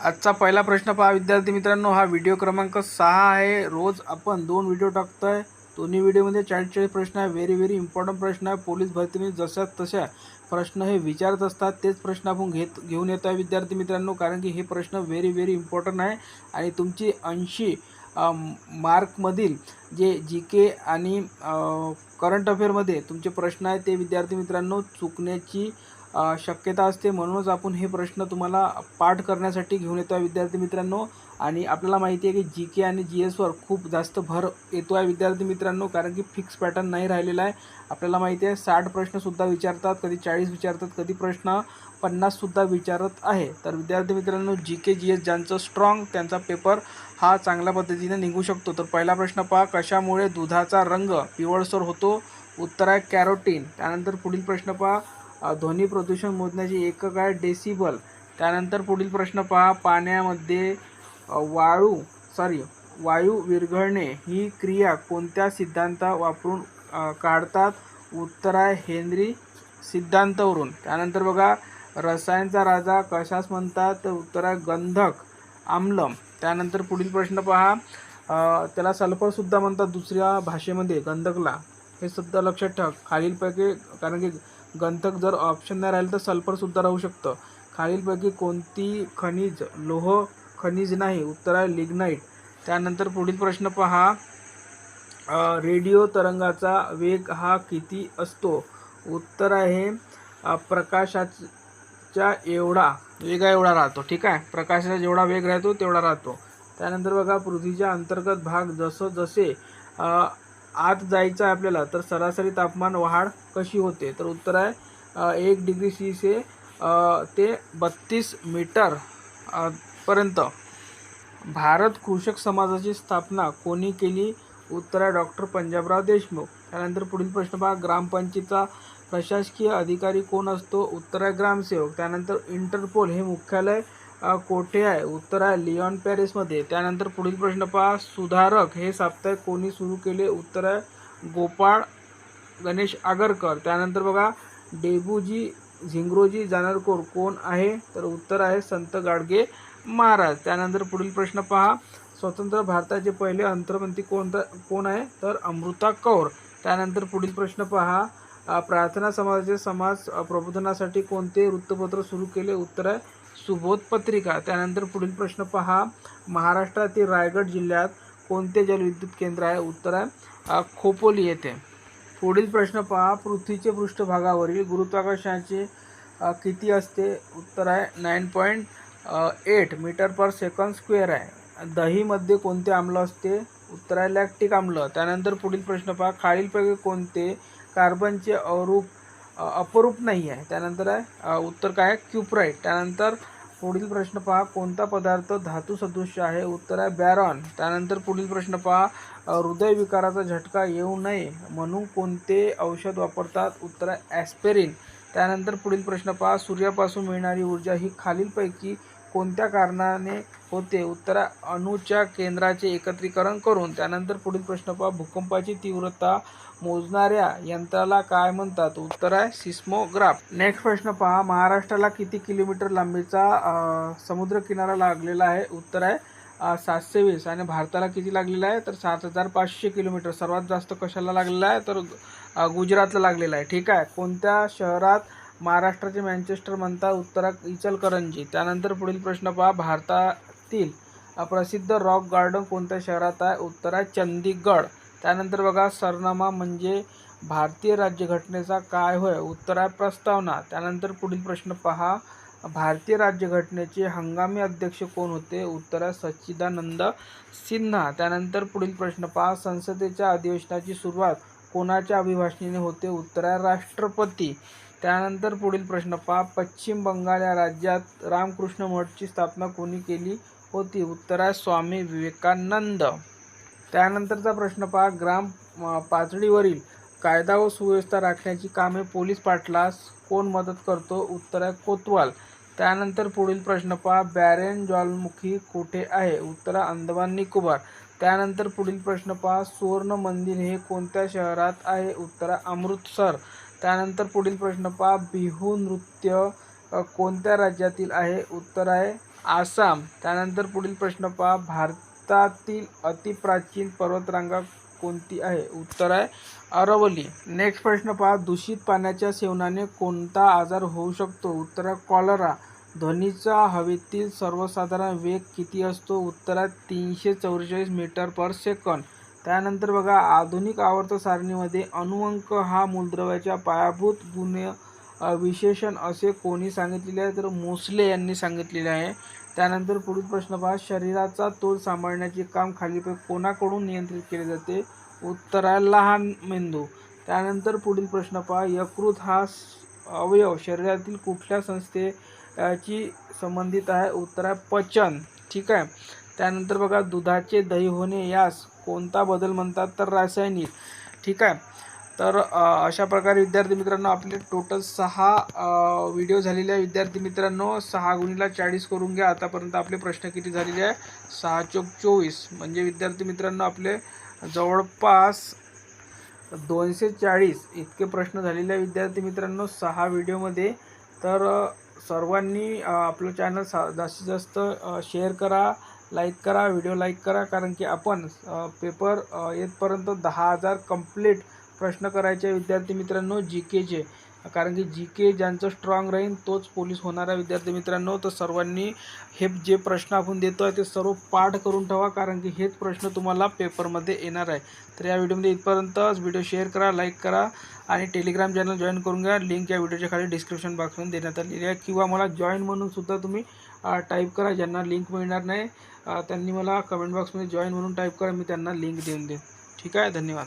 आजचा पहिला प्रश्न पहा विद्यार्थी मित्रांनो, हा व्हिडिओ क्रमांक 6 आहे। रोज आपण 2 व्हिडिओ टाकतोय। दोन्ही व्हिडिओमध्ये 40 प्रश्न आहे। व्हेरी इम्पॉर्टंट प्रश्न आहे। पोलीस भरतीने जशा तशा प्रश्न हे विचारत असतात, तेच प्रश्न आपण घेऊन येतो आहे विद्यार्थी मित्रांनो, कारण की हे प्रश्न व्हेरी इम्पॉर्टंट आहे आणि तुमची 80 मार्कमधील जे जी के आणि करंट अफेअरमध्ये तुमचे प्रश्न आहेत ते विद्यार्थी मित्रांनो चुकण्याची शक्यता असते। म्हणूनच आपण हे प्रश्न तुम्हाला पाठ करण्यासाठी घेऊन येतो आहे विद्यार्थी मित्रांनो। आणि आपल्याला माहिती आहे की जी के आणि जी एसवर खूप जास्त भर येतो आहे विद्यार्थी मित्रांनो, कारण की फिक्स पॅटर्न नाही राहिलेला आहे। आपल्याला माहिती आहे 60 प्रश्नसुद्धा विचारतात, कधी 40 विचारतात, कधी प्रश्न 50सुद्धा विचारत आहे। तर विद्यार्थी मित्रांनो, जी के जी एस ज्यांचं स्ट्रॉंग त्यांचा पेपर हा चांगल्या पद्धतीने निघू शकतो। तर पहिला प्रश्न पहा, कशामुळे दुधाचा रंग पिवळसर होतो? उत्तर आहे कॅरोटीन। त्यानंतर पुढील प्रश्न पहा, ध्वनी प्रदूषण मोजण्याची एकक आहे डेसिबल। त्यानंतर पुढील प्रश्न पहा, पाण्यामध्ये वायू विरघळणे ही क्रिया कोणत्या सिद्धांत वापरून काढतात? उत्तर आहे हेनरी सिद्धांतावरून। त्यानंतर बघा, रसायनचा राजा कशास म्हणतात? तर उत्तर आहे गंधक आम्ल। त्यानंतर पुढील प्रश्न पहा, त्याला सल्फरसुद्धा म्हणतात दुसऱ्या भाषेमध्ये गंधकला, हे सुद्धा लक्षात ठेवा खालीलपैकी, कारण की गंधक जर ऑप्शन नाही राहिलं तर सल्फरसुद्धा राहू शकतं। खालीलपैकी कोणती खनिज लोह खनिज नाही? उत्तर आहे लिग्नाइट। त्यानंतर पुढील प्रश्न पहा, रेडिओ तरंगाचा वेग हा किती असतो? उत्तर आहे प्रकाशाच्या वेगा एवढा राहतो। ठीक आहे, प्रकाशाचा जेवढा वेग राहतो तेवढा राहतो। त्यानंतर बघा, पृथ्वीचा अंतर्गत भाग जसे आत जायचं आहे आपल्याला, तर सरासरी तापमान वाढ कशी होते? तर उत्तर आहे 1 डिग्री सी ते 32 मीटर पर्यंत। भारत कृषक समाजाची स्थापना कोणी केली? उत्तर आहे डॉक्टर पंजाबराव देशमुख। त्यानंतर पुढील प्रश्न पहा, ग्रामपंचायतीचा प्रशासकीय अधिकारी कोण असतो? उत्तर आहे ग्रामसेवक। त्यानंतर इंटरपोल हे मुख्यालय कोठे आहे? उत्तर आहे लिओन पॅरिसमध्ये। त्यानंतर पुढील प्रश्न पहा, सुधारक हे साप्ताहिक कोणी सुरू केले? उत्तर आहे गोपाळ गणेश आगरकर। त्यानंतर बघा, डेबूजी झिंगरोजी जाणरकोर कोण आहे? तर उत्तर आहे संत गाडगे महाराज। त्यानंतर पुढील प्रश्न पहा, स्वतंत्र भारताचे पहिले अर्थमंत्री कोण आहे? तर अमृता कौर। त्यानंतर पुढील प्रश्न पहा, प्रार्थना समाजाचे समाज प्रबोधनासाठी कोणते वृत्तपत्र सुरू केले? उत्तर आहे सुबोध पत्रिका। त्यानंतर पुढील प्रश्न पहा, महाराष्ट्रातील रायगड जिल्ह्यात कोणते जलविद्युत केंद्र आहे? उत्तर आहे खोपोली येथे। पुढील प्रश्न पहा, पृथ्वीचे पृष्ठभागावरील गुरुत्वाकर्षणाचे किती असते? उत्तर आहे 9.8 मीटर पर सेकंड स्क्वेअर आहे। दहीमध्ये कोणते आम्ल असते? उत्तर आहे लॅक्टिक आम्ल। त्यानंतर पुढील प्रश्न पहा, खालीलपैकी कोणते कार्बनचे अपरूप नाही आहे? त्यानंतर आहे उत्तर काय? क्युप्राइट। त्यानंतर पुढील प्रश्न पहा, कोणता पदार्थ धातू सदृश्य आहे? उत्तर आहे बॅरॉन। त्यानंतर पुढील प्रश्न पहा, हृदयविकाराचा झटका येऊ नये म्हणून कोणते औषध वापरतात? उत्तर आहे ॲस्पिरिन। त्यानंतर पुढील प्रश्न पहा, सूर्यापासून मिळणारी ऊर्जा ही खालीलपैकी कोणत्या कारणाने होते? उत्तर आहे अणूच्या केंद्राचे एकत्रीकरण करून। त्यानंतर पुढील प्रश्न पहा, भूकंपाची तीव्रता मोजणाऱ्या यंत्राला काय म्हणतात? उत्तर आहे सिस्मोग्राफ। नेक्स्ट प्रश्न पहा, महाराष्ट्राला किती किलोमीटर लांबीचा समुद्रकिनारा लागलेला आहे? उत्तर आहे 720। आणि भारताला किती लागलेला आहे? तर 7500 किलोमीटर। सर्वात जास्त कशाला लागलेला आहे? तर गुजरातला लागलेला आहे। ठीक आहे, कोणत्या शहरात महाराष्ट्राचे मँचेस्टर म्हणतात? उत्तर आहे इचलकरंजी। त्यानंतर पुढील प्रश्न पहा, भारतातील प्रसिद्ध रॉक गार्डन कोणत्या शहरात आहे? उत्तर आहे चंदीगड। त्यानंतर बघा, सरनामा म्हणजे भारतीय राज्यघटनेचा काय होय? उत्तर आहे प्रस्तावना। त्यानंतर पुढील प्रश्न पहा, भारतीय राज्यघटनेचे हंगामी अध्यक्ष कोण होते? उत्तर आहे सच्चिदानंद सिन्हा। त्यानंतर पुढील प्रश्न पहा, संसदेच्या अधिवेशनाची सुरुवात कोणाच्या अभिभाषणाने होते? उत्तर आहे राष्ट्रपती। त्यानंतर पुढील प्रश्न पहा, पश्चिम बंगाल या राज्यात रामकृष्ण मठची स्थापना कोणी केली होती? उत्तर आहे स्वामी विवेकानंद। त्यानंतरचा प्रश्न पहा, ग्राम पातळीवरील कायदा व सुव्यवस्था राखण्याची कामे पोलीस पाटलास कोण मदत करतो? उत्तर आहे कोतवाल। त्यानंतर पुढील प्रश्न पहा, बॅरेन ज्वालामुखी कुठे आहे? उत्तर आहे अंदमान निकोबार। त्यानंतर पुढील प्रश्न पहा, सुवर्ण मंदिर हे कोणत्या शहरात आहे? उत्तर आहे अमृतसर। त्यानंतर पुढील प्रश्न पहा, बिहू नृत्य कोणत्या राज्यातील आहे? उत्तर आहे आसाम. त्यानंतर पुढील प्रश्न पहा, भारतातील अतिप्राचीन पर्वतरांगा कोणती आहे? उत्तर आहे अरवली. नेक्स्ट प्रश्न पहा, दूषित पाण्याच्या सेवनाने कोणता आजार होऊ शकतो? उत्तर आहे कॉलरा. ध्वनीचा हवेतील सर्वसाधारण वेग किती असतो? उत्तर आहे 344 मीटर पर सेकंद. त्यानंतर बघा, आधुनिक आवर्त सारणीमध्ये अणुअंक हा मूलद्रव्याच्या पायाभूत गुण विशेषण असे कोणी सांगितलेले आहे? तर मोसले यांनी सांगितलेले आहे. त्यानंतर पुढील प्रश्न पहा, शरीराचा तोल सांभाळण्याचे काम खालीलपैकी कोणाकडून नियंत्रित केले जाते? उत्तर आहे लहान मेंदू. त्यानंतर पुढील प्रश्न पहा, यकृत हा अवयव शरीरातील कुठल्या संस्थेची संबंधित आहे? उत्तर आहे पचन. ठीक आहे. त्यानंतर बघा, दुधाचे दही होणे यास कोणता बदल म्हणतात? तर रासायनिक. ठीक आहे. तर अशा प्रकारे विद्यार्थी मित्रांनो आपले टोटल 6 व्हिडिओ झालेले आहे. विद्यार्थी मित्रांनो 6 × 40 करून घ्या. आतापर्यंत आपले प्रश्न किती झालेले आहे? 6 × 24. म्हणजे विद्यार्थी मित्रांनो आपले जवळपास 240 इतके प्रश्न झालेले आहे विद्यार्थी मित्रांनो 6 व्हिडिओमध्ये. तर सर्वांनी आपलं चॅनल जास्तीत जास्त शेअर करा, लाईक करा, व्हिडिओ लाईक करा, कारण की आपण पेपर येतपर्यंत 10,000 कंप्लीट प्रश्न करायचे विद्यार्थी मित्रांनो जी केचे. कारण की जी के ज्यांचं स्ट्रॉंग राहील तोच पोलीस होणार आहे विद्यार्थी मित्रांनो. तर सर्वांनी हे जे प्रश्न आपण देतो आहे ते सर्व पाठ करून ठेवा, कारण की हेच प्रश्न तुम्हाला पेपरमध्ये येणार आहे. तर या व्हिडिओमध्ये इथपर्यंतच. व्हिडिओ शेअर करा, लाईक करा आणि टेलिग्राम चॅनल जॉईन करून घ्या. लिंक या व्हिडिओच्या खाली डिस्क्रिप्शन बॉक्समध्ये देण्यात आलेली आहे, किंवा मला जॉईन म्हणून सुद्धा तुम्ही टाईप करा. ज्यांना लिंक मिळणार नाही त्यांनी मला कमेंट बॉक्समध्ये जॉईन म्हणून टाईप करा, मी त्यांना लिंक देऊन देईन. ठीक आहे. धन्यवाद.